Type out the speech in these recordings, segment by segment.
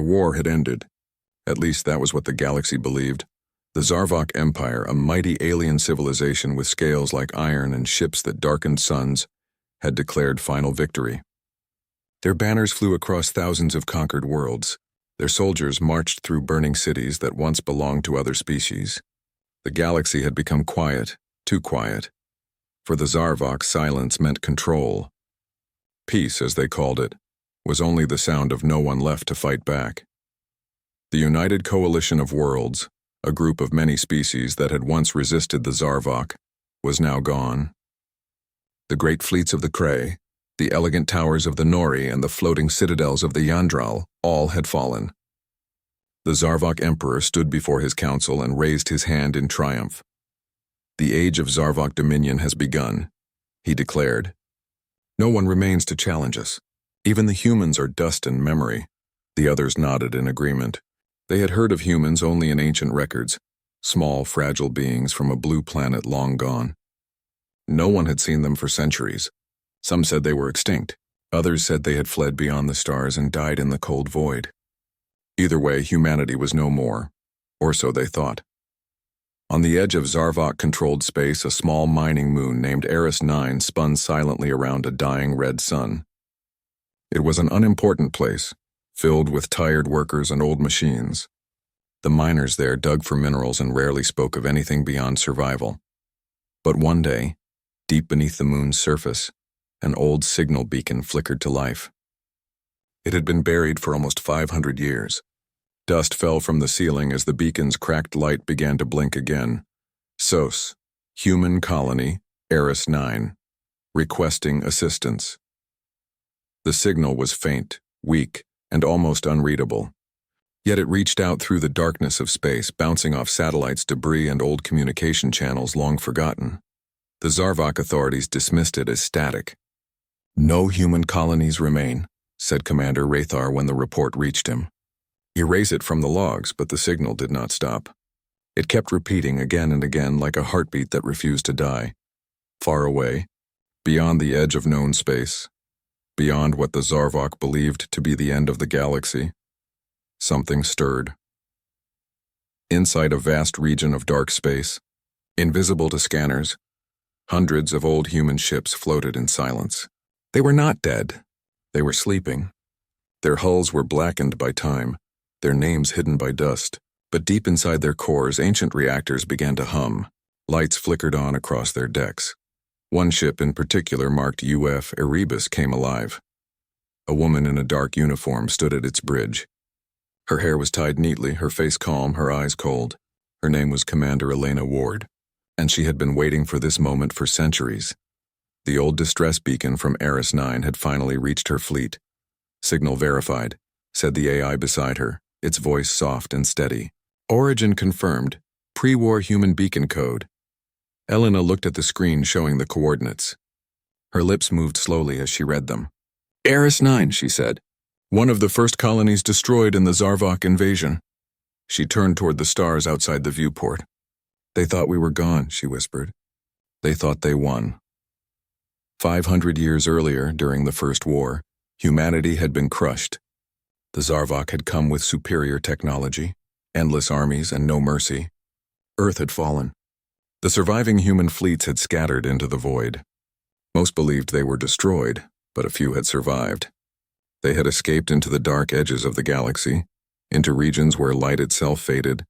The war had ended. At least that was what the galaxy believed. The Zarvok Empire, a mighty alien civilization with scales like iron and ships that darkened suns, had declared final victory. Their banners flew across thousands of conquered worlds. Their soldiers marched through burning cities that once belonged to other species. The galaxy had become quiet, too quiet. For the Zarvok, silence meant control. Peace, as they called it, was only the sound of no one left to fight back. The United Coalition of Worlds, a group of many species that had once resisted the Zarvok, was now gone. The great fleets of the Kree, the elegant towers of the Nori, and the floating citadels of the Yandral all had fallen. The Zarvok Emperor stood before his council and raised his hand in triumph. The age of Zarvok dominion has begun, he declared. No one remains to challenge us. Even the humans are dust and memory. The others nodded in agreement. They had heard of humans only in ancient records, small, fragile beings from a blue planet long gone. No one had seen them for centuries. Some said they were extinct. Others said they had fled beyond the stars and died in the cold void. Either way, humanity was no more, or so they thought. On the edge of Zarvok-controlled space, a small mining moon named Eris 9 spun silently around a dying red sun. It was an unimportant place, filled with tired workers and old machines. The miners there dug for minerals and rarely spoke of anything beyond survival. But one day, deep beneath the moon's surface, an old signal beacon flickered to life. It had been buried for almost 500 years. Dust fell from the ceiling as the beacon's cracked light began to blink again. SOS, Human Colony, Eris 9, requesting assistance. The signal was faint, weak, and almost unreadable. Yet it reached out through the darkness of space, bouncing off satellites, debris, and old communication channels long forgotten. The Zarvok authorities dismissed it as static. "No human colonies remain," said Commander Rathar when the report reached him. Erase it from the logs, but the signal did not stop. It kept repeating again and again like a heartbeat that refused to die. Far away, beyond the edge of known space, beyond what the Zarvok believed to be the end of the galaxy, something stirred. Inside a vast region of dark space, invisible to scanners, hundreds of old human ships floated in silence. They were not dead. They were sleeping. Their hulls were blackened by time, their names hidden by dust, but deep inside their cores, ancient reactors began to hum. Lights flickered on across their decks. One ship in particular, marked UF Erebus, came alive. A woman in a dark uniform stood at its bridge. Her hair was tied neatly, her face calm, her eyes cold. Her name was Commander Elena Ward, and she had been waiting for this moment for centuries. The old distress beacon from Eris 9 had finally reached her fleet. "Signal verified," said the AI beside her, its voice soft and steady. "Origin confirmed. Pre-war human beacon code." Elena looked at the screen showing the coordinates. Her lips moved slowly as she read them. "Eris 9, she said. "One of the first colonies destroyed in the Zarvok invasion." She turned toward the stars outside the viewport. "They thought we were gone," she whispered. "They thought they won." 500 years earlier, during the First War, humanity had been crushed. The Zarvok had come with superior technology, endless armies, and no mercy. Earth had fallen. The surviving human fleets had scattered into the void. Most believed they were destroyed, but a few had survived. They had escaped into the dark edges of the galaxy, into regions where light itself faded.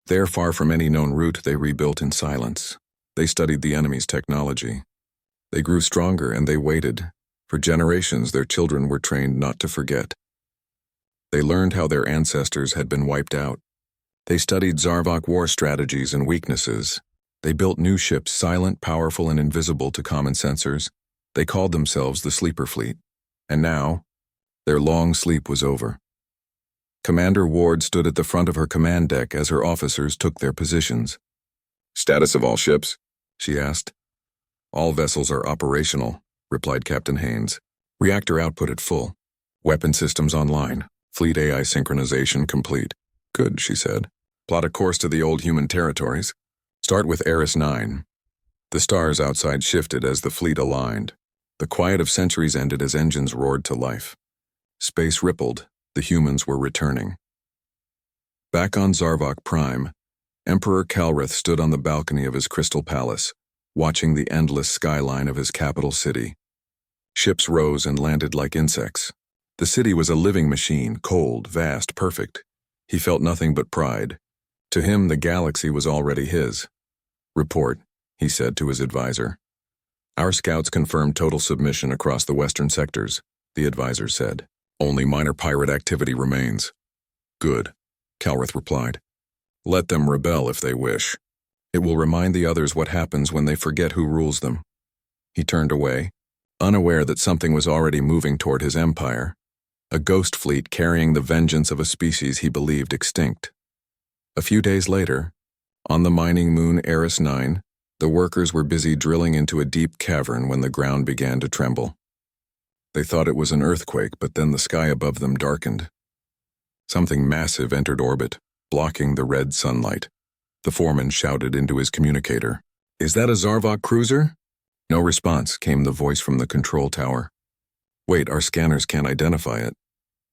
There, far from any known route, they rebuilt in silence. They studied the enemy's technology. They grew stronger and they waited. For generations, their children were trained not to forget. They learned how their ancestors had been wiped out. They studied Zarvok war strategies and weaknesses. They built new ships, silent, powerful, and invisible to common sensors. They called themselves the Sleeper Fleet. And now, their long sleep was over. Commander Ward stood at the front of her command deck as her officers took their positions. "Status of all ships?" she asked. "All vessels are operational," replied Captain Haynes. "Reactor output at full. Weapon systems online. Fleet AI synchronization complete." "Good," she said. "Plot a course to the old human territories. Start with Eris 9. The stars outside shifted as the fleet aligned. The quiet of centuries ended as engines roared to life. Space rippled, The humans were returning. Back on Zarvok Prime, Emperor Kalrith stood on the balcony of his crystal palace, watching the endless skyline of his capital city. Ships rose and landed like insects. The city was a living machine, cold, vast, perfect. He felt nothing but pride. To him, the galaxy was already his. "Report," he said to his advisor. "Our scouts confirmed total submission across the western sectors," the advisor said. "Only minor pirate activity remains." "Good," Kalrith replied. "Let them rebel if they wish. It will remind the others what happens when they forget who rules them." He turned away, unaware that something was already moving toward his empire, a ghost fleet carrying the vengeance of a species he believed extinct. A few days later, on the mining moon Eris 9, the workers were busy drilling into a deep cavern when the ground began to tremble. They thought it was an earthquake, but then the sky above them darkened. Something massive entered orbit, blocking the red sunlight. The foreman shouted into his communicator, "Is that a Zarvok cruiser?" No response, came the voice from the control tower. "Wait, our scanners can't identify it."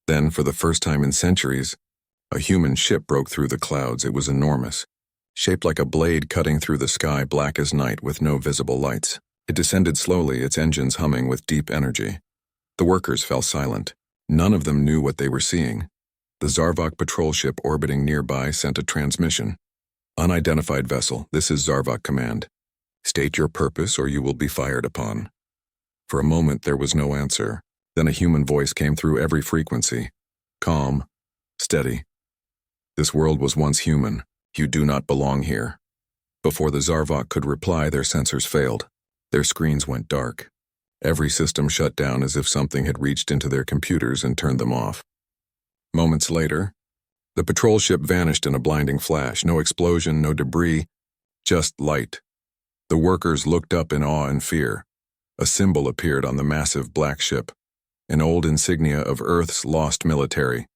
Then, for the first time in centuries, a human ship broke through the clouds. It was enormous, shaped like a blade cutting through the sky black as night with no visible lights. It descended slowly, its engines humming with deep energy. The workers fell silent. None of them knew what they were seeing. The Zarvok patrol ship orbiting nearby sent a transmission. "Unidentified vessel, this is Zarvok Command. State your purpose or you will be fired upon." For a moment there was no answer. Then a human voice came through every frequency. Calm, steady. "This world was once human. You do not belong here." Before the Zarvok could reply, their sensors failed. Their screens went dark. Every system shut down as if something had reached into their computers and turned them off. Moments later, the patrol ship vanished in a blinding flash. No explosion, no debris, just light. The workers looked up in awe and fear. A symbol appeared on the massive black ship, an old insignia of Earth's lost military.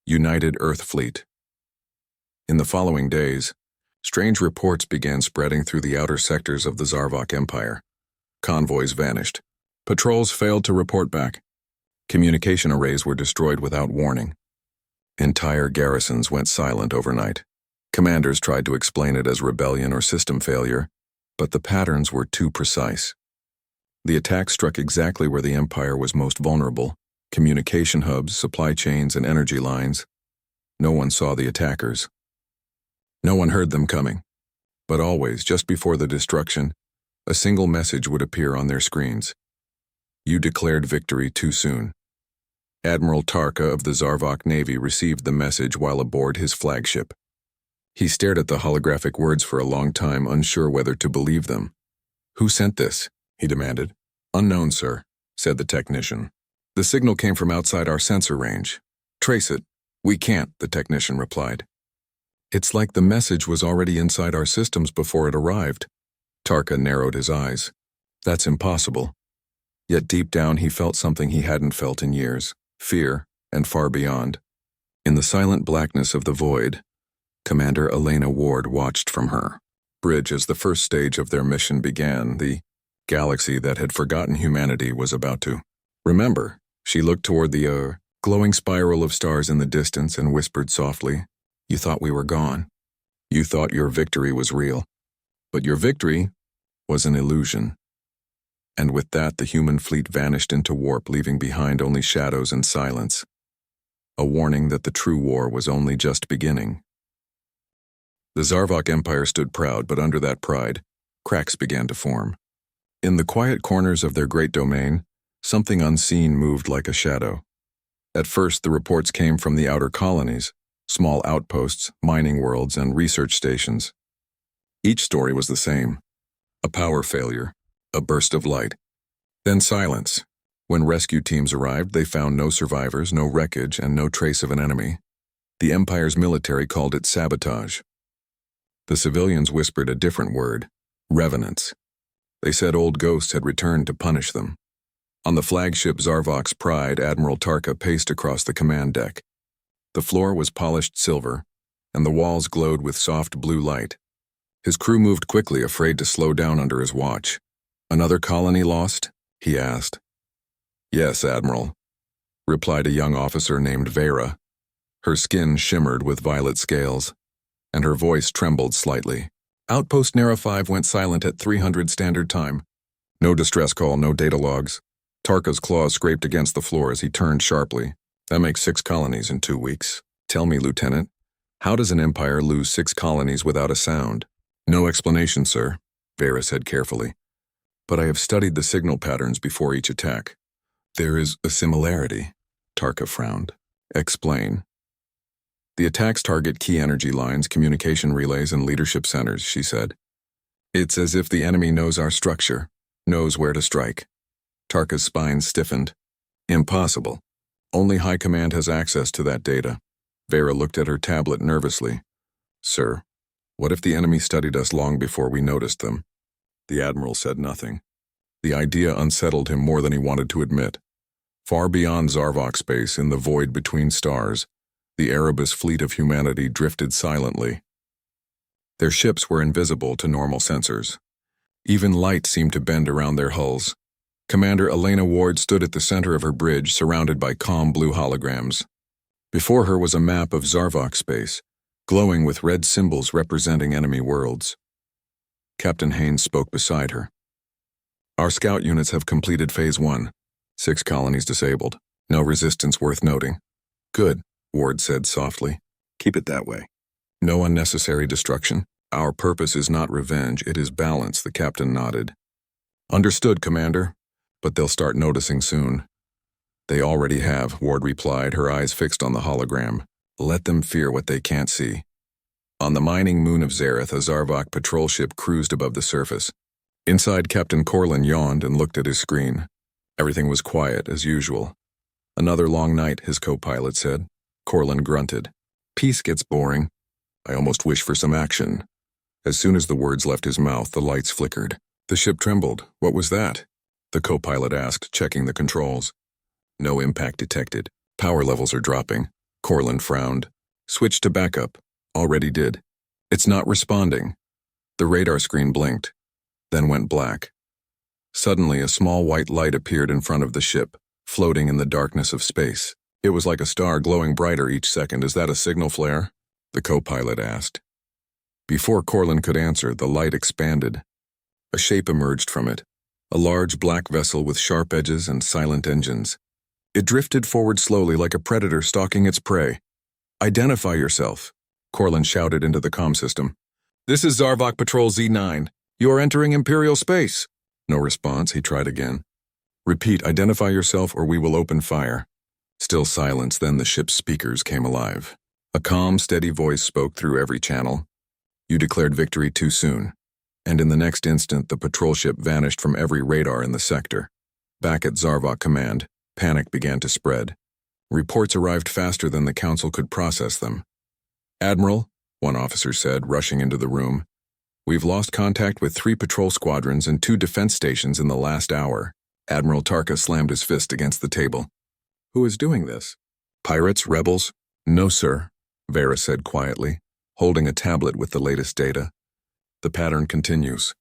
United Earth Fleet. In the following days, strange reports began spreading through the outer sectors of the Zarvok Empire. Convoys vanished. Patrols failed to report back. Communication arrays were destroyed without warning. Entire garrisons went silent overnight. Commanders tried to explain it as rebellion or system failure, but the patterns were too precise. The attack struck exactly where the Empire was most vulnerable: communication hubs, supply chains, and energy lines. No one saw the attackers. No one heard them coming. But always, just before the destruction, a single message would appear on their screens. "You declared victory too soon." Admiral Tarka of the Zarvok Navy received the message while aboard his flagship. He stared at the holographic words for a long time, unsure whether to believe them. "Who sent this?" he demanded. "Unknown, sir," said the technician. "The signal came from outside our sensor range." "Trace it." "We can't," the technician replied. "It's like the message was already inside our systems before it arrived." Tarka narrowed his eyes. "That's impossible." Yet deep down he felt something he hadn't felt in years: fear, and far beyond. In the silent blackness of the void, Commander Elena Ward watched from her bridge as the first stage of their mission began. The galaxy that had forgotten humanity was about to remember. She looked toward the glowing spiral of stars in the distance and whispered softly, "You thought we were gone. You thought your victory was real. But your victory was an illusion." And with that, the human fleet vanished into warp, leaving behind only shadows and silence. A warning that the true war was only just beginning. The Zarvok Empire stood proud, but under that pride, cracks began to form. In the quiet corners of their great domain, something unseen moved like a shadow. At first, the reports came from the outer colonies, small outposts, mining worlds, and research stations. Each story was the same: a power failure, a burst of light, then silence. When rescue teams arrived, they found no survivors, no wreckage, and no trace of an enemy. The Empire's military called it sabotage. The civilians whispered a different word: revenants. They said old ghosts had returned to punish them. On the flagship Zarvok's Pride, Admiral Tarka paced across the command deck. The floor was polished silver, and the walls glowed with soft blue light. His crew moved quickly, afraid to slow down under his watch. "Another colony lost?" he asked. "Yes, Admiral. replied a young officer named Vera. Her skin shimmered with violet scales, and her voice trembled slightly. Outpost Nera 5 went silent at 300 standard time. No distress call, no data logs. Tarka's claws scraped against the floor as he turned sharply. That makes 6 colonies in 2 weeks. Tell me, Lieutenant, how does an empire lose 6 colonies without a sound? No explanation, sir, Vera said carefully. But I have studied the signal patterns before each attack. There is a similarity, Tarka frowned. Explain. The attacks target key energy lines, communication relays, and leadership centers, she said. It's as if the enemy knows our structure, knows where to strike. Tarka's spine stiffened. Impossible. Only High Command has access to that data. Vera looked at her tablet nervously. Sir, what if the enemy studied us long before we noticed them? The Admiral said nothing. The idea unsettled him more than he wanted to admit. Far beyond Zarvok space, in the void between stars, the Erebus fleet of humanity drifted silently. Their ships were invisible to normal sensors. Even light seemed to bend around their hulls. Commander Elena Ward stood at the center of her bridge, surrounded by calm blue holograms. Before her was a map of Zarvok space, glowing with red symbols representing enemy worlds. Captain Haynes spoke beside her. Our scout units have completed Phase 1. 6 colonies disabled. No resistance worth noting. Good, Ward said softly. Keep it that way. No unnecessary destruction. Our purpose is not revenge, it is balance, the captain nodded. Understood, Commander. But they'll start noticing soon. They already have, Ward replied, her eyes fixed on the hologram. Let them fear what they can't see. On the mining moon of Zareth, a Zarvok patrol ship cruised above the surface. Inside, Captain Corlin yawned and looked at his screen. Everything was quiet, as usual. Another long night, his co-pilot said. Corlin grunted. Peace gets boring. I almost wish for some action. As soon as the words left his mouth, the lights flickered. The ship trembled. What was that? The co-pilot asked, checking the controls. No impact detected. Power levels are dropping. Corlin frowned. Switch to backup. Already did. It's not responding. The radar screen blinked, then went black. Suddenly, a small white light appeared in front of the ship, floating in the darkness of space. It was like a star glowing brighter each second. Is that a signal flare? The co-pilot asked. Before Corlin could answer, the light expanded. A shape emerged from it. A large black vessel with sharp edges and silent engines. It drifted forward slowly like a predator stalking its prey. Identify yourself, Corlin shouted into the comm system. This is Zarvok Patrol Z9. You are entering Imperial space. No response, he tried again. Repeat, identify yourself or we will open fire. Still silence, then the ship's speakers came alive. A calm, steady voice spoke through every channel. You declared victory too soon. And in the next instant, the patrol ship vanished from every radar in the sector. Back at Zarvok Command, panic began to spread. Reports arrived faster than the Council could process them. Admiral, one officer said, rushing into the room, we've lost contact with 3 patrol squadrons and 2 defense stations in the last hour. Admiral Tarka slammed his fist against the table. Who is doing this? Pirates? Rebels? No, sir, Vera said quietly, holding a tablet with the latest data. The pattern continues.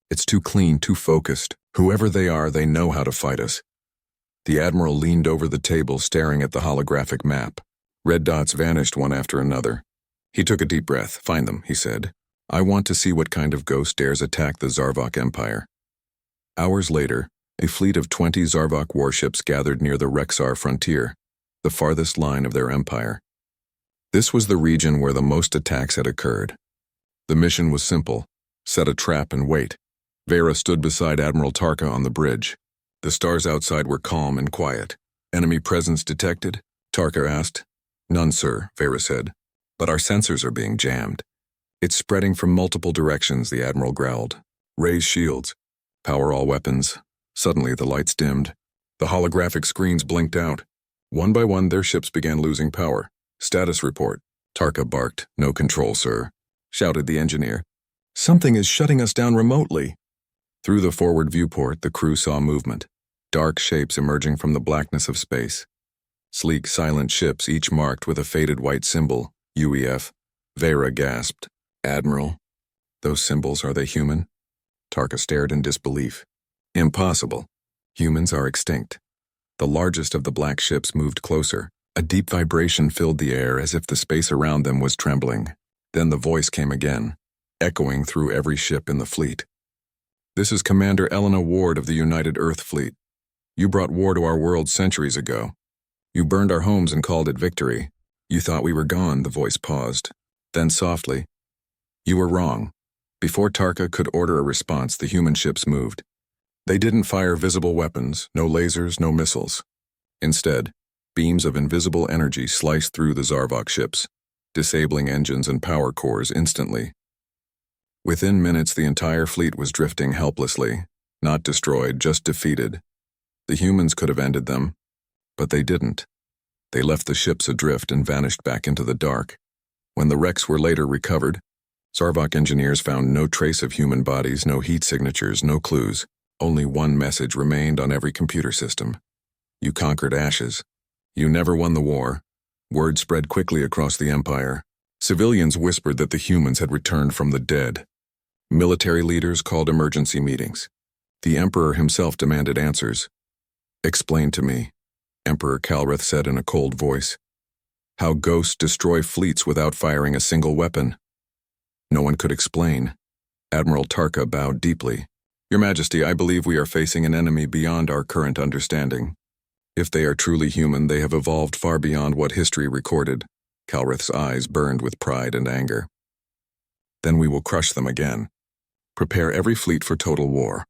It's too clean, too focused. Whoever they are, they know how to fight us. The Admiral leaned over the table, staring at the holographic map. Red dots vanished one after another. He took a deep breath. Find them, he said. I want to see what kind of ghost dares attack the Zarvok Empire. Hours later, a fleet of 20 Zarvok warships gathered near the Rexar frontier, the farthest line of their empire. This was the region where the most attacks had occurred. The mission was simple. Set a trap and wait. Vera stood beside Admiral Tarka on the bridge. The stars outside were calm and quiet. Enemy presence detected? Tarka asked. None, sir, Vera said. But our sensors are being jammed. It's spreading from multiple directions, the Admiral growled. Raise shields. Power all weapons. Suddenly the lights dimmed. The holographic screens blinked out. One by one their ships began losing power. Status report. Tarka barked. No control, sir, shouted the engineer. Something is shutting us down remotely. Through the forward viewport, the crew saw movement. Dark shapes emerging from the blackness of space. Sleek, silent ships, each marked with a faded white symbol, UEF. Vera gasped. Admiral, those symbols, are they human? Tarka stared in disbelief. Impossible. Humans are extinct. The largest of the black ships moved closer. A deep vibration filled the air as if the space around them was trembling. Then the voice came again, echoing through every ship in the fleet. "This is Commander Elena Ward of the United Earth Fleet. You brought war to our world centuries ago. You burned our homes and called it victory. You thought we were gone," the voice paused. Then softly, "You were wrong." Before Tarka could order a response, the human ships moved. They didn't fire visible weapons, no lasers, no missiles. Instead, beams of invisible energy sliced through the Zarvok ships, disabling engines and power cores instantly. Within minutes, the entire fleet was drifting helplessly, not destroyed, just defeated. The humans could have ended them, but they didn't. They left the ships adrift and vanished back into the dark. When the wrecks were later recovered, Zarvok engineers found no trace of human bodies, no heat signatures, no clues. Only one message remained on every computer system. "You conquered ashes. You never won the war." Word spread quickly across the Empire. Civilians whispered that the humans had returned from the dead. Military leaders called emergency meetings. The Emperor himself demanded answers. "Explain to me," Emperor Calrith said in a cold voice, "how ghosts destroy fleets without firing a single weapon." No one could explain. Admiral Tarka bowed deeply. "Your Majesty, I believe we are facing an enemy beyond our current understanding. If they are truly human, they have evolved far beyond what history recorded." Calrith's eyes burned with pride and anger. "Then we will crush them again. Prepare every fleet for total war.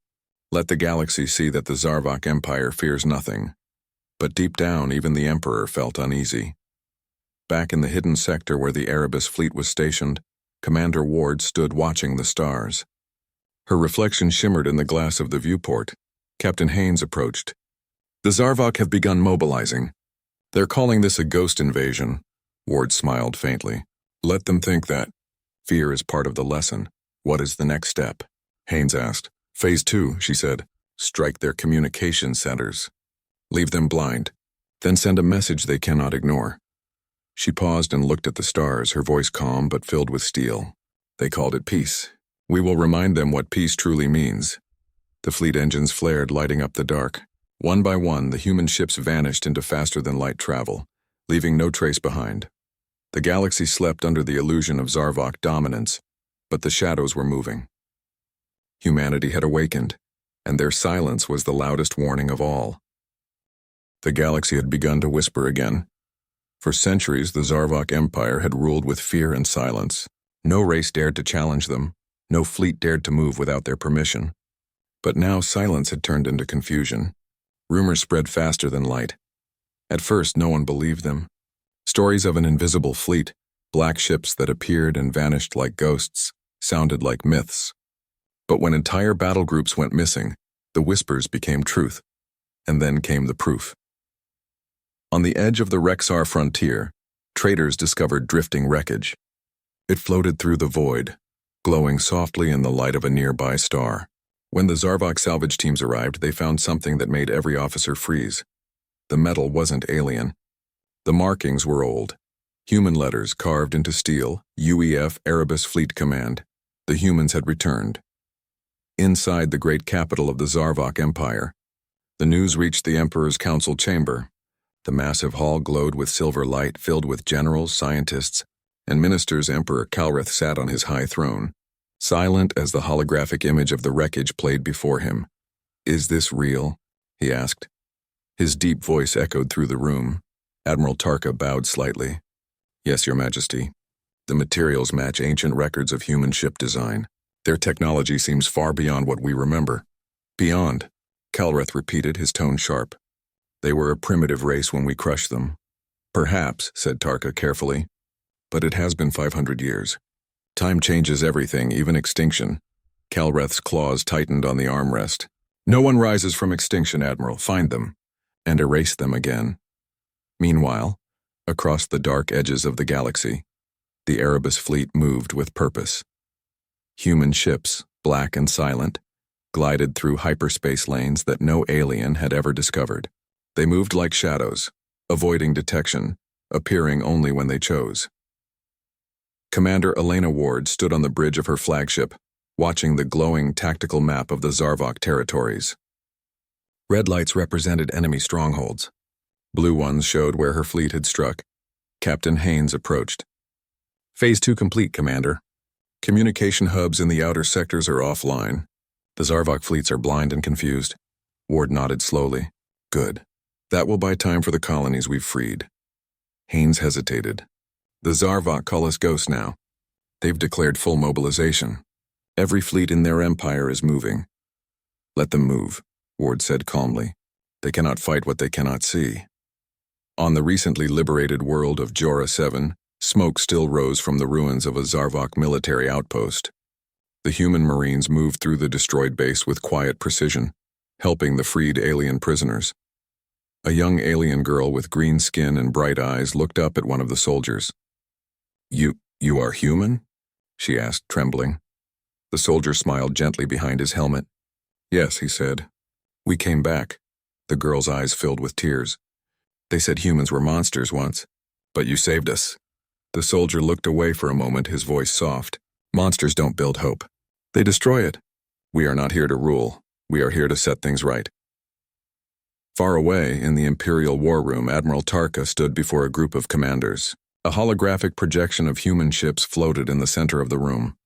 Let the galaxy see that the Zarvok Empire fears nothing." But deep down, even the Emperor felt uneasy. Back in the hidden sector where the Erebus fleet was stationed, Commander Ward stood watching the stars. Her reflection shimmered in the glass of the viewport. Captain Haynes approached. "The Zarvok have begun mobilizing. They're calling this a ghost invasion." Ward smiled faintly. "Let them think that. Fear is part of the lesson. What is the next step?" Haynes asked. "Phase 2, she said. Strike their communication centers. Leave them blind. Then send a message they cannot ignore." She paused and looked at the stars, her voice calm but filled with steel. "They called it peace. We will remind them what peace truly means." The fleet engines flared, lighting up the dark. One by one, the human ships vanished into faster-than-light travel, leaving no trace behind. The galaxy slept under the illusion of Zarvok dominance, but the shadows were moving. Humanity had awakened, and their silence was the loudest warning of all. The galaxy had begun to whisper again. For centuries, the Zarvok Empire had ruled with fear and silence. No race dared to challenge them. No fleet dared to move without their permission. But now silence had turned into confusion. Rumors spread faster than light. At first, no one believed them. Stories of an invisible fleet, black ships that appeared and vanished like ghosts, sounded like myths. But when entire battle groups went missing, the whispers became truth. And then came the proof. On the edge of the Rexar frontier, traders discovered drifting wreckage. It floated through the void, glowing softly in the light of a nearby star. When the Zarvok salvage teams arrived, they found something that made every officer freeze. The metal wasn't alien. The markings were old. Human letters carved into steel, UEF Erebus Fleet Command. The humans had returned. Inside the great capital of the Zarvok Empire, the news reached the Emperor's council chamber. The massive hall glowed with silver light, filled with generals, scientists, and ministers. Emperor Calrith sat on his high throne, silent as the holographic image of the wreckage played before him. "Is this real?" he asked. His deep voice echoed through the room. Admiral Tarka bowed slightly. "Yes, Your Majesty. The materials match ancient records of human ship design. Their technology seems far beyond what we remember." "Beyond," Calrith repeated, his tone sharp. "They were a primitive race when we crushed them." "Perhaps," said Tarka carefully. "But it has been 500 years. Time changes everything, even extinction." Calreth's claws tightened on the armrest. "No one rises from extinction, Admiral. Find them, and erase them again." Meanwhile, across the dark edges of the galaxy, the Erebus fleet moved with purpose. Human ships, black and silent, glided through hyperspace lanes that no alien had ever discovered. They moved like shadows, avoiding detection, appearing only when they chose. Commander Elena Ward stood on the bridge of her flagship, watching the glowing tactical map of the Zarvok territories. Red lights represented enemy strongholds. Blue ones showed where her fleet had struck. Captain Haynes approached. Phase 2 complete, Commander. Communication hubs in the outer sectors are offline. The Zarvok fleets are blind and confused. Ward nodded slowly. Good. That will buy time for the colonies we've freed. Haynes hesitated. The Zarvok call us ghosts now. They've declared full mobilization. Every fleet in their empire is moving. Let them move, Ward said calmly. They cannot fight what they cannot see. On the recently liberated world of Jora 7, smoke still rose from the ruins of a Zarvok military outpost. The human marines moved through the destroyed base with quiet precision, helping the freed alien prisoners. A young alien girl with green skin and bright eyes looked up at one of the soldiers. You are human? She asked, trembling. The soldier smiled gently behind his helmet. Yes, he said. We came back. The girl's eyes filled with tears. They said humans were monsters once, but you saved us. The soldier looked away for a moment, his voice soft. Monsters don't build hope. They destroy it. We are not here to rule. We are here to set things right. Far away, in the Imperial War Room, Admiral Tarka stood before a group of commanders. A holographic projection of human ships floated in the center of the room.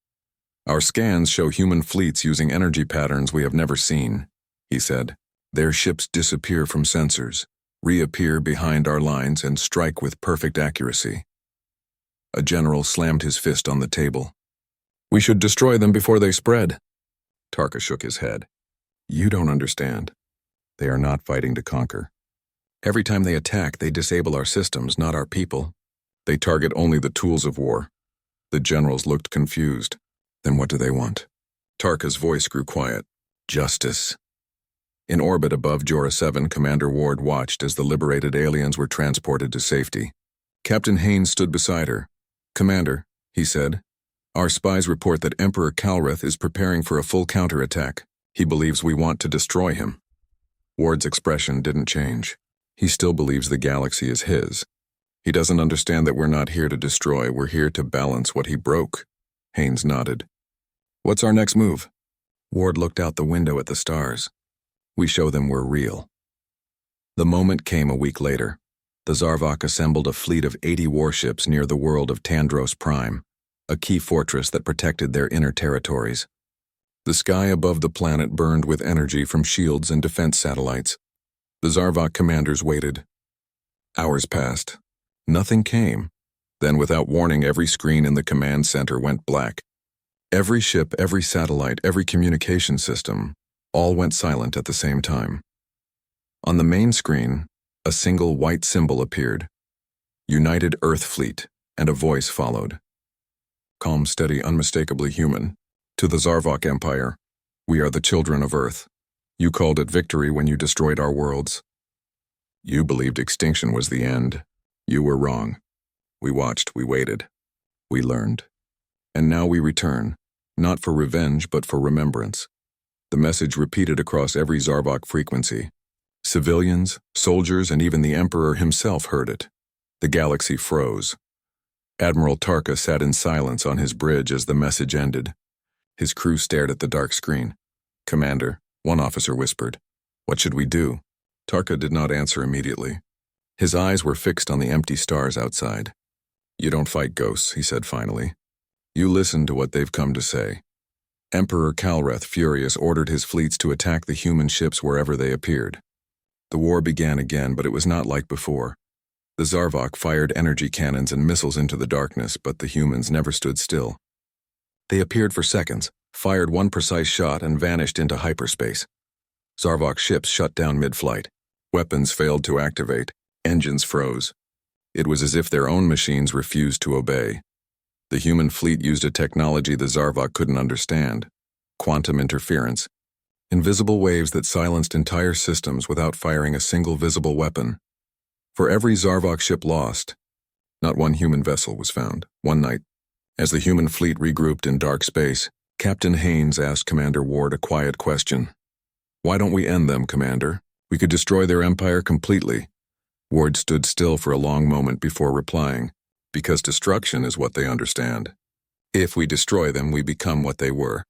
Our scans show human fleets using energy patterns we have never seen, he said. Their ships disappear from sensors, reappear behind our lines, and strike with perfect accuracy. A general slammed his fist on the table. We should destroy them before they spread. Tarka shook his head. You don't understand. They are not fighting to conquer. Every time they attack, they disable our systems, not our people. They target only the tools of war. The generals looked confused. Then what do they want? Tarka's voice grew quiet. Justice. In orbit above Jora 7, Commander Ward watched as the liberated aliens were transported to safety. Captain Haynes stood beside her. Commander, he said, our spies report that Emperor Kalreth is preparing for a full counterattack. He believes we want to destroy him. Ward's expression didn't change. He still believes the galaxy is his. He doesn't understand that we're not here to destroy, we're here to balance what he broke. Haynes nodded. What's our next move? Ward looked out the window at the stars. We show them we're real. The moment came a week later. The Zarvok assembled a fleet of 80 warships near the world of Tandros Prime, a key fortress that protected their inner territories. The sky above the planet burned with energy from shields and defense satellites. The Zarvok commanders waited. Hours passed. Nothing came. Then, without warning, every screen in the command center went black. Every ship, every satellite, every communication system, all went silent at the same time. On the main screen, a single white symbol appeared. United Earth Fleet, and a voice followed. Calm, steady, unmistakably human. To the Zarvok Empire, we are the children of Earth. You called it victory when you destroyed our worlds. You believed extinction was the end. You were wrong. We watched, we waited. We learned. And now we return, not for revenge but for remembrance. The message repeated across every Zarvok frequency. Civilians, soldiers, and even the Emperor himself heard it. The galaxy froze. Admiral Tarka sat in silence on his bridge as the message ended. His crew stared at the dark screen. Commander, one officer whispered, what should we do? Tarka did not answer immediately. His eyes were fixed on the empty stars outside. You don't fight ghosts, he said finally. You listen to what they've come to say. Emperor Kalreth, furious, ordered his fleets to attack the human ships wherever they appeared. The war began again, but it was not like before. The Zarvok fired energy cannons and missiles into the darkness, but the humans never stood still. They appeared for seconds, fired one precise shot, and vanished into hyperspace. Zarvok ships shut down mid-flight. Weapons failed to activate. Engines froze. It was as if their own machines refused to obey. The human fleet used a technology the Zarvok couldn't understand. Quantum interference. Invisible waves that silenced entire systems without firing a single visible weapon. For every Zarvok ship lost, not one human vessel was found. One night, as the human fleet regrouped in dark space, Captain Haynes asked Commander Ward a quiet question. Why don't we end them, Commander? We could destroy their empire completely. Ward stood still for a long moment before replying, because destruction is what they understand. If we destroy them, we become what they were.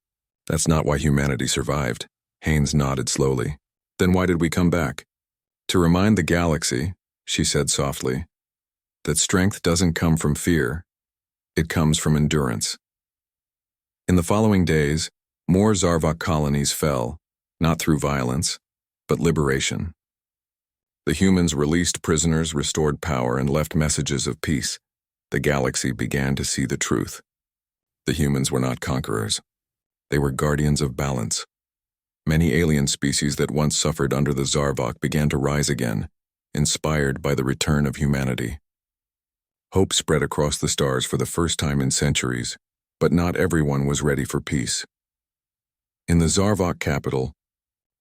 That's not why humanity survived. Haynes nodded slowly. Then why did we come back? To remind the galaxy, she said softly, that strength doesn't come from fear, it comes from endurance. In the following days, more Zarvok colonies fell, not through violence, but liberation. The humans released prisoners, restored power, and left messages of peace. The galaxy began to see the truth. The humans were not conquerors. They were guardians of balance. Many alien species that once suffered under the Zarvok began to rise again, inspired by the return of humanity. Hope spread across the stars for the first time in centuries, but not everyone was ready for peace. In the Zarvok capital,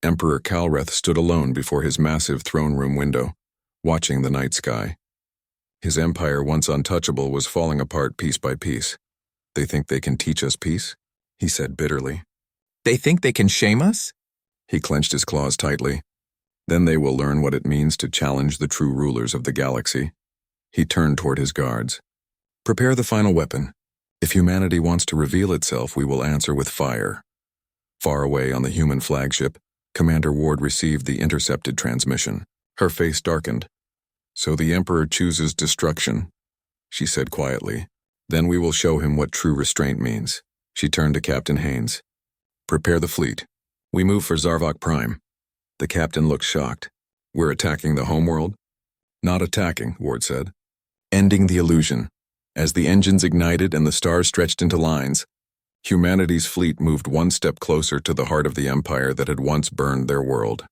Emperor Kalreth stood alone before his massive throne room window, watching the night sky. His empire, once untouchable, was falling apart piece by piece. They think they can teach us peace? He said bitterly. They think they can shame us? He clenched his claws tightly. Then they will learn what it means to challenge the true rulers of the galaxy. He turned toward his guards. Prepare the final weapon. If humanity wants to reveal itself, we will answer with fire. Far away on the human flagship, Commander Ward received the intercepted transmission. Her face darkened. So the Emperor chooses destruction, she said quietly. Then we will show him what true restraint means. She turned to Captain Haynes. Prepare the fleet. We move for Zarvok Prime. The captain looked shocked. We're attacking the homeworld? Not attacking, Ward said. Ending the illusion. As the engines ignited and the stars stretched into lines, humanity's fleet moved one step closer to the heart of the empire that had once burned their world.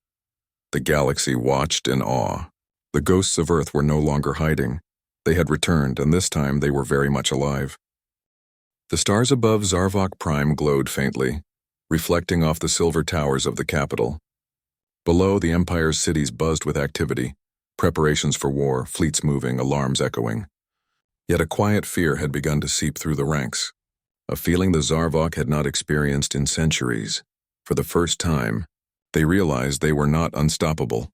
The galaxy watched in awe. The ghosts of Earth were no longer hiding. They had returned, and this time they were very much alive. The stars above Zarvok Prime glowed faintly, reflecting off the silver towers of the capital. Below, the Empire's cities buzzed with activity, preparations for war, fleets moving, alarms echoing. Yet a quiet fear had begun to seep through the ranks, a feeling the Zarvok had not experienced in centuries. For the first time, they realized they were not unstoppable.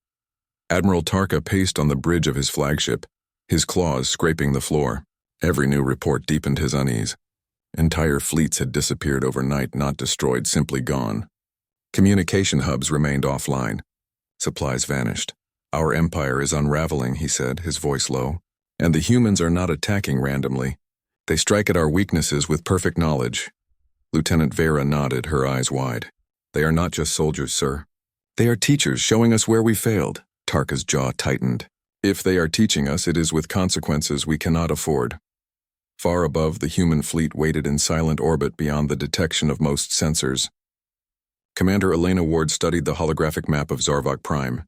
Admiral Tarka paced on the bridge of his flagship, his claws scraping the floor. Every new report deepened his unease. Entire fleets had disappeared overnight, not destroyed, simply gone. Communication hubs remained offline. Supplies vanished. Our empire is unraveling, he said, his voice low. And the humans are not attacking randomly. They strike at our weaknesses with perfect knowledge. Lieutenant Vera nodded, her eyes wide. They are not just soldiers, sir. They are teachers showing us where we failed. Tarka's jaw tightened. If they are teaching us, it is with consequences we cannot afford. Far above, the human fleet waited in silent orbit beyond the detection of most sensors. Commander Elena Ward studied the holographic map of Zarvok Prime.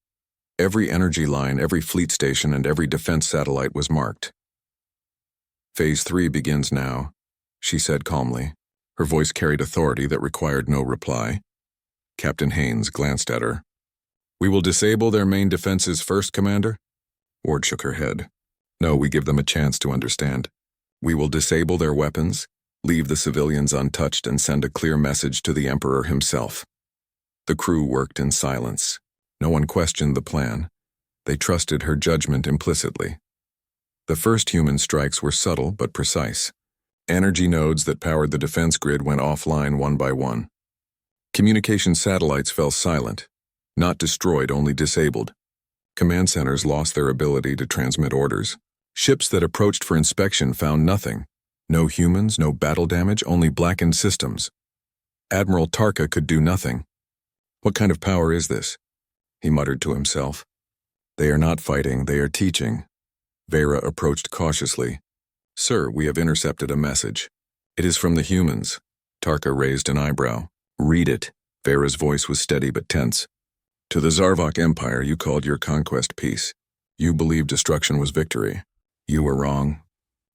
Every energy line, every fleet station, and every defense satellite was marked. Phase 3 begins now, she said calmly. Her voice carried authority that required no reply. Captain Haynes glanced at her. We will disable their main defenses first, Commander? Ward shook her head. No, we give them a chance to understand. We will disable their weapons, leave the civilians untouched, and send a clear message to the Emperor himself. The crew worked in silence. No one questioned the plan. They trusted her judgment implicitly. The first human strikes were subtle but precise. Energy nodes that powered the defense grid went offline one by one. Communication satellites fell silent, not destroyed, only disabled. Command centers lost their ability to transmit orders. Ships that approached for inspection found nothing. No humans, no battle damage, only blackened systems. Admiral Tarka could do nothing. What kind of power is this? He muttered to himself. They are not fighting, they are teaching. Vera approached cautiously. Sir, we have intercepted a message. It is from the humans. Tarka raised an eyebrow. Read it. Vera's voice was steady but tense. To the Zarvok Empire, you called your conquest peace. You believed destruction was victory. You were wrong.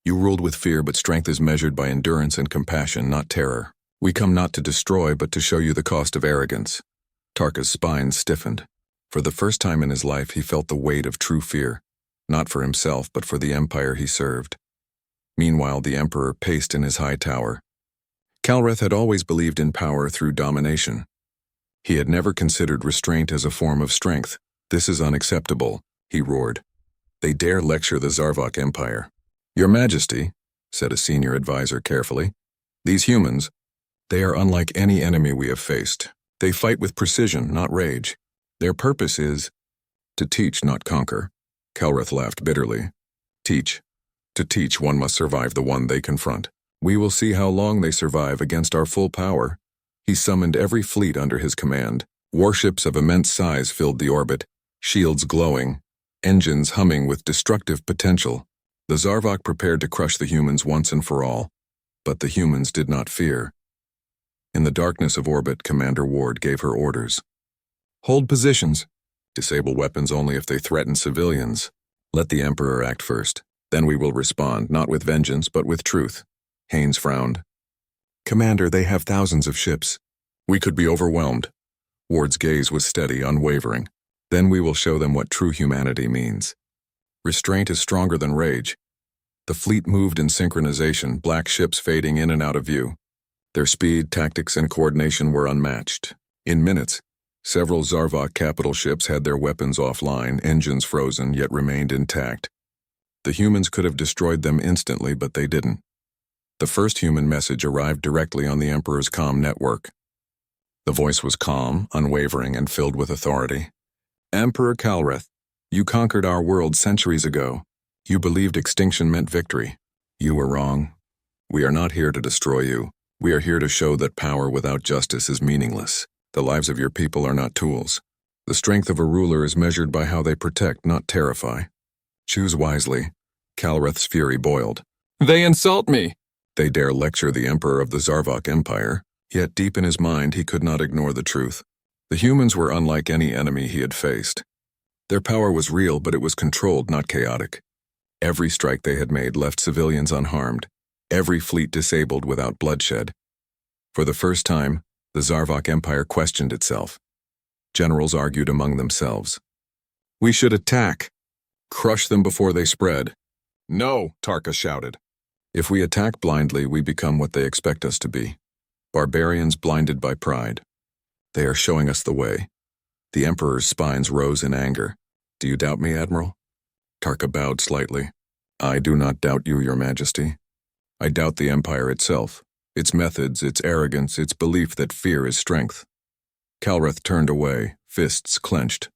You ruled with fear, but strength is measured by endurance and compassion, not terror. We come not to destroy, but to show you the cost of arrogance. Tarka's spine stiffened. For the first time in his life, he felt the weight of true fear, not for himself, but for the empire he served. Meanwhile, the Emperor paced in his high tower. Kalreth had always believed in power through domination. He had never considered restraint as a form of strength. This is unacceptable, he roared. They dare lecture the Zarvok Empire. Your Majesty, said a senior advisor carefully, these humans, they are unlike any enemy we have faced. They fight with precision, not rage. Their purpose is to teach, not conquer. Kelrith laughed bitterly. Teach. To teach, one must survive the one they confront. We will see how long they survive against our full power. He summoned every fleet under his command. Warships of immense size filled the orbit, shields glowing, engines humming with destructive potential. The Zarvok prepared to crush the humans once and for all, but the humans did not fear. In the darkness of orbit, Commander Ward gave her orders. Hold positions. Disable weapons only if they threaten civilians. Let the Emperor act first. Then we will respond, not with vengeance, but with truth. Haynes frowned. Commander, they have thousands of ships. We could be overwhelmed. Ward's gaze was steady, unwavering. Then we will show them what true humanity means. Restraint is stronger than rage. The fleet moved in synchronization, black ships fading in and out of view. Their speed, tactics, and coordination were unmatched. In minutes, several Zarvok capital ships had their weapons offline, engines frozen, yet remained intact. The humans could have destroyed them instantly, but they didn't. The first human message arrived directly on the Emperor's comm network. The voice was calm, unwavering, and filled with authority. Emperor Kelrith, you conquered our world centuries ago. You believed extinction meant victory. You were wrong. We are not here to destroy you. We are here to show that power without justice is meaningless. The lives of your people are not tools. The strength of a ruler is measured by how they protect, not terrify. Choose wisely. Kelrith's fury boiled. They insult me! They dare lecture the Emperor of the Zarvok Empire, yet deep in his mind he could not ignore the truth. The humans were unlike any enemy he had faced. Their power was real, but it was controlled, not chaotic. Every strike they had made left civilians unharmed, every fleet disabled without bloodshed. For the first time, the Zarvok Empire questioned itself. Generals argued among themselves. We should attack. Crush them before they spread. No, Tarka shouted. If we attack blindly, we become what they expect us to be. Barbarians blinded by pride. They are showing us the way. The Emperor's spines rose in anger. Do you doubt me, Admiral? Tarka bowed slightly. I do not doubt you, Your Majesty. I doubt the Empire itself, its methods, its arrogance, its belief that fear is strength. Kelrith turned away, fists clenched.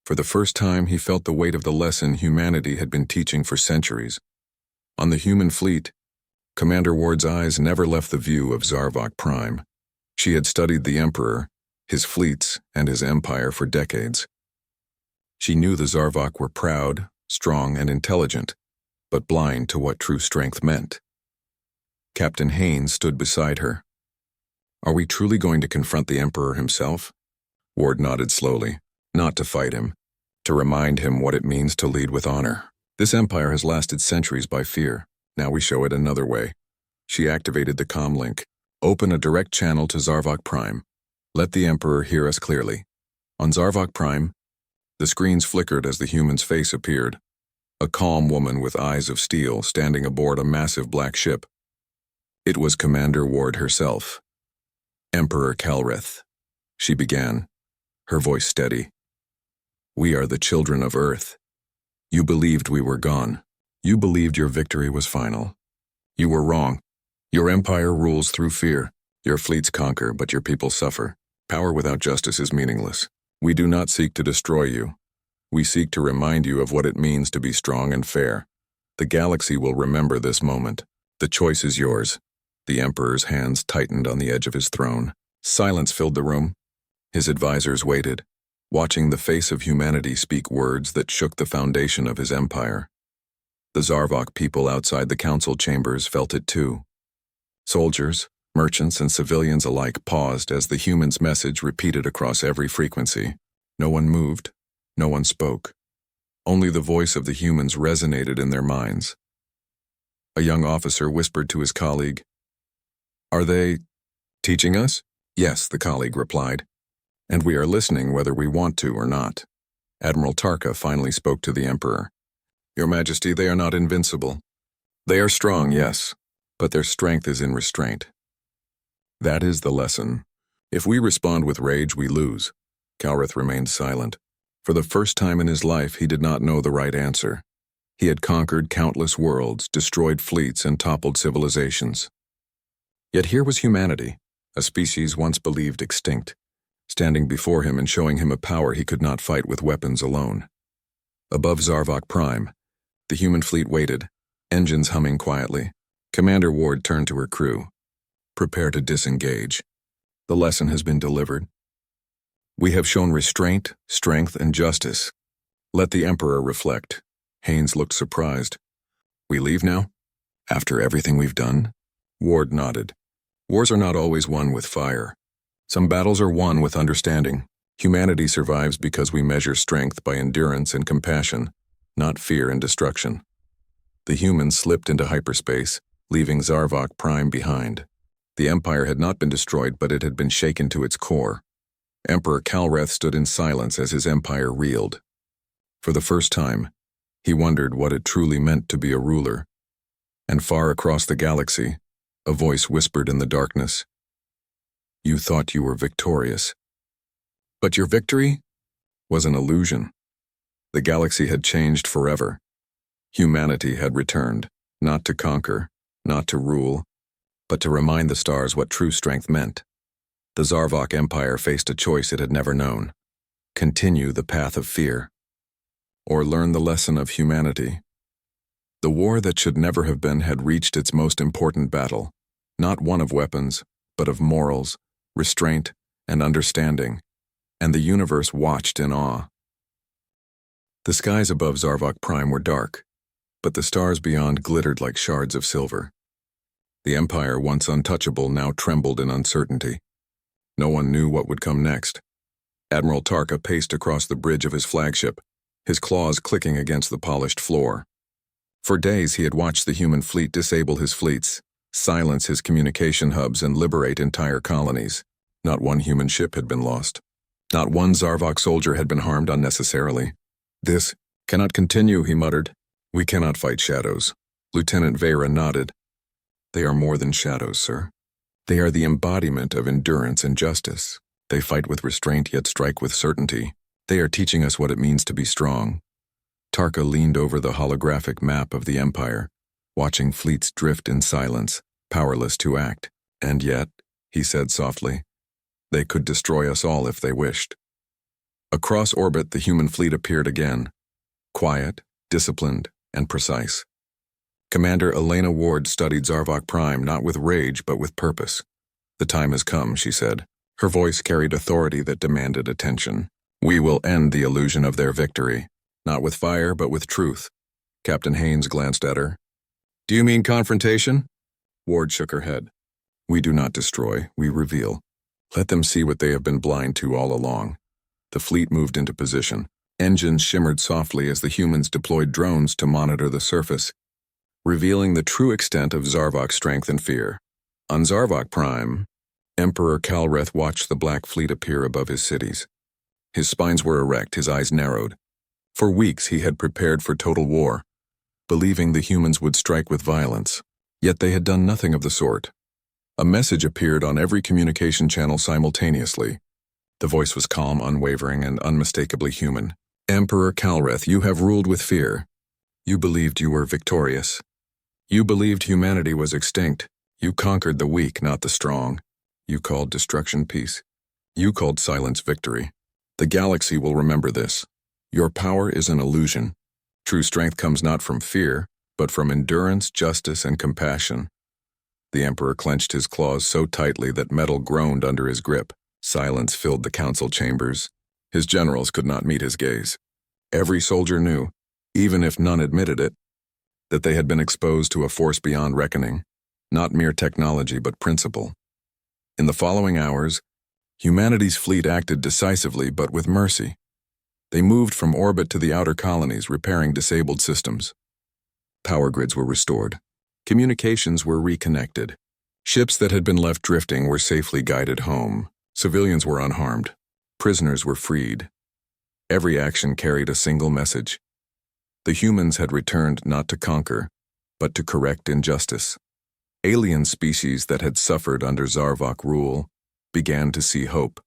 For the first time, he felt the weight of the lesson humanity had been teaching for centuries. On the human fleet, Commander Ward's eyes never left the view of Zarvok Prime. She had studied the Emperor, his fleets, and his empire for decades. She knew the Zarvok were proud, strong, and intelligent, but blind to what true strength meant. Captain Haynes stood beside her. Are we truly going to confront the Emperor himself? Ward nodded slowly. Not to fight him, to remind him what it means to lead with honor. This empire has lasted centuries by fear. Now we show it another way. She activated the comm link. Open a direct channel to Zarvok Prime. Let the Emperor hear us clearly. On Zarvok Prime, the screens flickered as the human's face appeared. A calm woman with eyes of steel standing aboard a massive black ship. It was Commander Ward herself. Emperor Kelrith, she began, her voice steady. We are the children of Earth. You believed we were gone. You believed your victory was final. You were wrong. Your empire rules through fear. Your fleets conquer, but your people suffer. Power without justice is meaningless. We do not seek to destroy you. We seek to remind you of what it means to be strong and fair. The galaxy will remember this moment. The choice is yours. The Emperor's hands tightened on the edge of his throne. Silence filled the room. His advisors waited, watching the face of humanity speak words that shook the foundation of his empire. The Zarvok people outside the council chambers felt it too. Soldiers, merchants, and civilians alike paused as the human's message repeated across every frequency. No one moved, no one spoke. Only the voice of the humans resonated in their minds. A young officer whispered to his colleague, Are they teaching us? Yes, the colleague replied. And we are listening whether we want to or not. Admiral Tarka finally spoke to the Emperor. Your Majesty, they are not invincible. They are strong, yes, but their strength is in restraint. That is the lesson. If we respond with rage, we lose. Kelrith remained silent. For the first time in his life, he did not know the right answer. He had conquered countless worlds, destroyed fleets, and toppled civilizations. Yet here was humanity, a species once believed extinct, standing before him and showing him a power he could not fight with weapons alone. Above Zarvok Prime, the human fleet waited, engines humming quietly. Commander Ward turned to her crew. Prepare to disengage. The lesson has been delivered. We have shown restraint, strength, and justice. Let the Emperor reflect. Haynes looked surprised. We leave now? After everything we've done? Ward nodded. Wars are not always won with fire. Some battles are won with understanding. Humanity survives because we measure strength by endurance and compassion, not fear and destruction. The humans slipped into hyperspace, leaving Zarvok Prime behind. The Empire had not been destroyed, but it had been shaken to its core. Emperor Kalreth stood in silence as his empire reeled. For the first time, he wondered what it truly meant to be a ruler. And far across the galaxy, a voice whispered in the darkness. You thought you were victorious. But your victory was an illusion. The galaxy had changed forever. Humanity had returned, not to conquer, not to rule, but to remind the stars what true strength meant. The Zarvok Empire faced a choice it had never known. Continue the path of fear, or learn the lesson of humanity. The war that should never have been had reached its most important battle, not one of weapons, but of morals, restraint, and understanding, and the universe watched in awe. The skies above Zarvok Prime were dark, but the stars beyond glittered like shards of silver. The Empire, once untouchable, now trembled in uncertainty. No one knew what would come next. Admiral Tarka paced across the bridge of his flagship, his claws clicking against the polished floor. For days he had watched the human fleet disable his fleets, silence his communication hubs, and liberate entire colonies. Not one human ship had been lost. Not one Zarvok soldier had been harmed unnecessarily. This cannot continue, he muttered. We cannot fight shadows. Lieutenant Vera nodded. They are more than shadows, sir. They are the embodiment of endurance and justice. They fight with restraint yet strike with certainty. They are teaching us what it means to be strong. Tarka leaned over the holographic map of the Empire, watching fleets drift in silence, powerless to act. And yet, he said softly, they could destroy us all if they wished. Across orbit, the human fleet appeared again, quiet, disciplined, and precise. Commander Elena Ward studied Zarvok Prime not with rage but with purpose. The time has come, she said. Her voice carried authority that demanded attention. We will end the illusion of their victory, not with fire but with truth. Captain Haynes glanced at her. Do you mean confrontation? Ward shook her head. We do not destroy, we reveal. Let them see what they have been blind to all along. The fleet moved into position. Engines shimmered softly as the humans deployed drones to monitor the surface, revealing the true extent of Zarvok's strength and fear. On Zarvok Prime, Emperor Kalreth watched the black fleet appear above his cities. His spines were erect, his eyes narrowed. For weeks he had prepared for total war, believing the humans would strike with violence. Yet they had done nothing of the sort. A message appeared on every communication channel simultaneously. The voice was calm, unwavering, and unmistakably human. Emperor Kalreth, you have ruled with fear. You believed you were victorious. You believed humanity was extinct. You conquered the weak, not the strong. You called destruction peace. You called silence victory. The galaxy will remember this. Your power is an illusion. True strength comes not from fear, but from endurance, justice, and compassion. The Emperor clenched his claws so tightly that metal groaned under his grip. Silence filled the council chambers. His generals could not meet his gaze. Every soldier knew, even if none admitted it, that they had been exposed to a force beyond reckoning, not mere technology but principle. In the following hours, humanity's fleet acted decisively but with mercy. They moved from orbit to the outer colonies, repairing disabled systems. Power grids were restored. Communications were reconnected. Ships that had been left drifting were safely guided home. Civilians were unharmed. Prisoners were freed. Every action carried a single message. The humans had returned not to conquer, but to correct injustice. Alien species that had suffered under Zarvok rule began to see hope.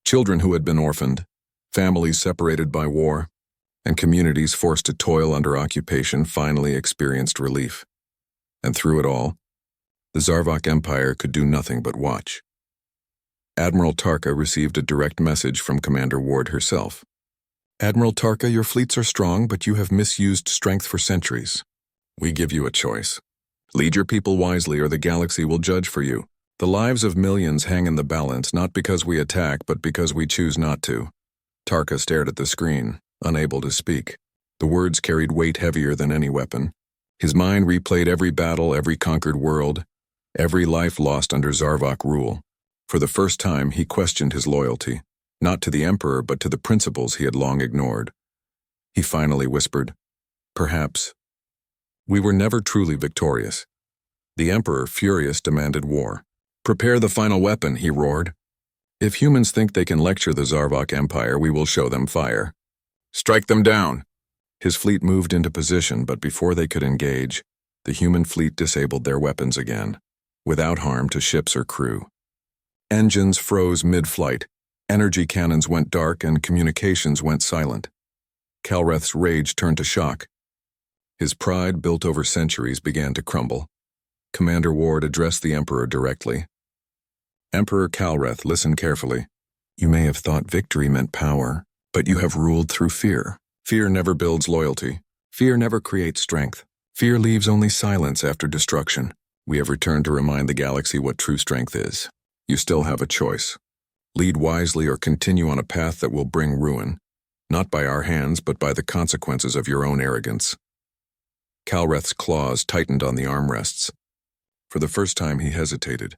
Children who had been orphaned, families separated by war, and communities forced to toil under occupation finally experienced relief. And through it all, the Zarvok Empire could do nothing but watch. Admiral Tarka received a direct message from Commander Ward herself. Admiral Tarka, your fleets are strong, but you have misused strength for centuries. We give you a choice. Lead your people wisely or the galaxy will judge for you. The lives of millions hang in the balance, not because we attack, but because we choose not to. Tarka stared at the screen, unable to speak. The words carried weight heavier than any weapon. His mind replayed every battle, every conquered world, every life lost under Zarvok rule. For the first time, he questioned his loyalty, not to the Emperor, but to the principles he had long ignored. He finally whispered, "Perhaps. We were never truly victorious." The Emperor, furious, demanded war. "Prepare the final weapon," he roared. "If humans think they can lecture the Zarvok Empire, we will show them fire. Strike them down." His fleet moved into position, but before they could engage, the human fleet disabled their weapons again, without harm to ships or crew. Engines froze mid-flight, energy cannons went dark, and communications went silent. Kalreth's rage turned to shock. His pride, built over centuries, began to crumble. Commander Ward addressed the Emperor directly. "Emperor Kalreth, listen carefully. You may have thought victory meant power, but you have ruled through fear. Fear never builds loyalty. Fear never creates strength. Fear leaves only silence after destruction. We have returned to remind the galaxy what true strength is. You still have a choice. Lead wisely or continue on a path that will bring ruin, not by our hands, but by the consequences of your own arrogance." Kalreth's claws tightened on the armrests. For the first time, he hesitated.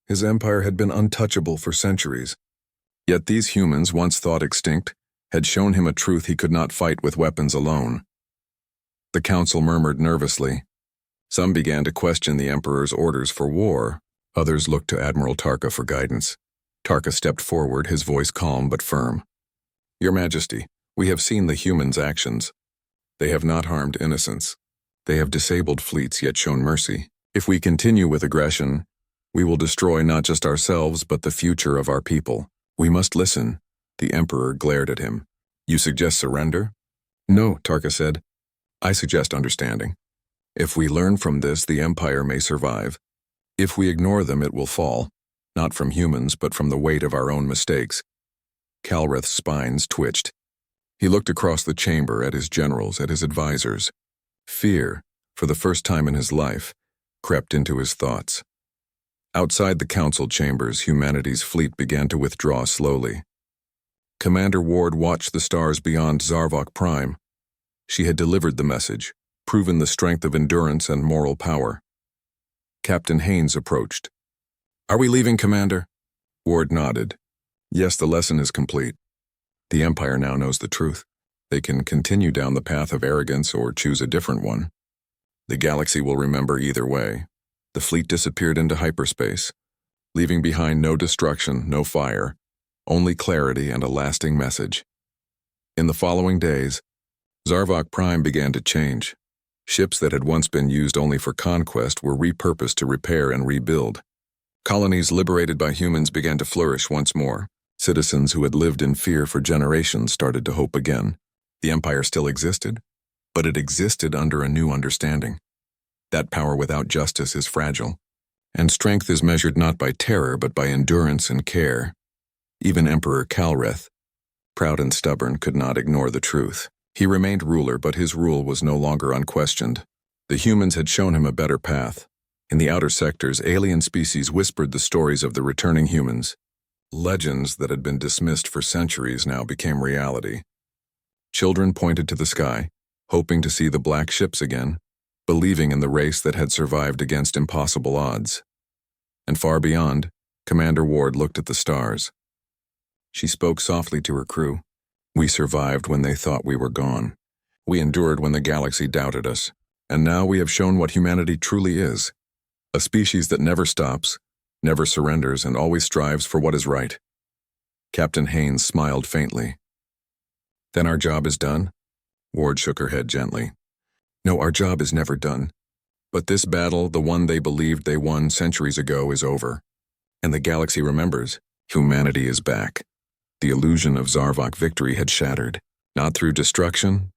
His empire had been untouchable for centuries. Yet these humans, once thought extinct, had shown him a truth he could not fight with weapons alone. The council murmured nervously. Some began to question the Emperor's orders for war. Others looked to Admiral Tarka for guidance. Tarka stepped forward, his voice calm but firm. "Your Majesty, we have seen the humans' actions. They have not harmed innocents. They have disabled fleets yet shown mercy. If we continue with aggression, we will destroy not just ourselves but the future of our people. We must listen." The Emperor glared at him. "You suggest surrender?" "No," Tarka said. "I suggest understanding. If we learn from this, the Empire may survive. If we ignore them, it will fall, not from humans, but from the weight of our own mistakes." Kalreth's spines twitched. He looked across the chamber at his generals, at his advisors. Fear, for the first time in his life, crept into his thoughts. Outside the council chambers, humanity's fleet began to withdraw slowly. Commander Ward watched the stars beyond Zarvok Prime. She had delivered the message, proven the strength of endurance and moral power. Captain Haynes approached. "Are we leaving, Commander?" Ward nodded. "Yes, the lesson is complete. The Empire now knows the truth. They can continue down the path of arrogance or choose a different one. The galaxy will remember either way." The fleet disappeared into hyperspace, leaving behind no destruction, no fire, only clarity and a lasting message. In the following days, Zarvok Prime began to change. Ships that had once been used only for conquest were repurposed to repair and rebuild. Colonies liberated by humans began to flourish once more. Citizens who had lived in fear for generations started to hope again. The Empire still existed, but it existed under a new understanding. That power without justice is fragile, and strength is measured not by terror but by endurance and care. Even Emperor Kalreth, proud and stubborn, could not ignore the truth. He remained ruler, but his rule was no longer unquestioned. The humans had shown him a better path. In the outer sectors, alien species whispered the stories of the returning humans. Legends that had been dismissed for centuries now became reality. Children pointed to the sky, hoping to see the black ships again, believing in the race that had survived against impossible odds. And far beyond, Commander Ward looked at the stars. She spoke softly to her crew. "We survived when they thought we were gone. We endured when the galaxy doubted us. And now we have shown what humanity truly is. A species that never stops, never surrenders, and always strives for what is right." Captain Haynes smiled faintly. "Then our job is done?" Ward shook her head gently. "No, our job is never done. But this battle, the one they believed they won centuries ago, is over. And the galaxy remembers. Humanity is back." The illusion of Zarvok victory had shattered, not through destruction,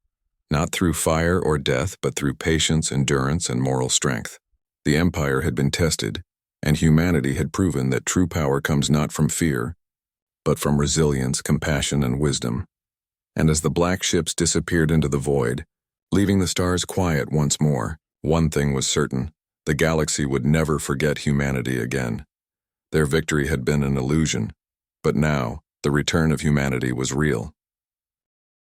not through fire or death, but through patience, endurance, and moral strength. The Empire had been tested, and humanity had proven that true power comes not from fear, but from resilience, compassion, and wisdom. And as the black ships disappeared into the void, leaving the stars quiet once more, one thing was certain: the galaxy would never forget humanity again. Their victory had been an illusion, but now the return of humanity was real.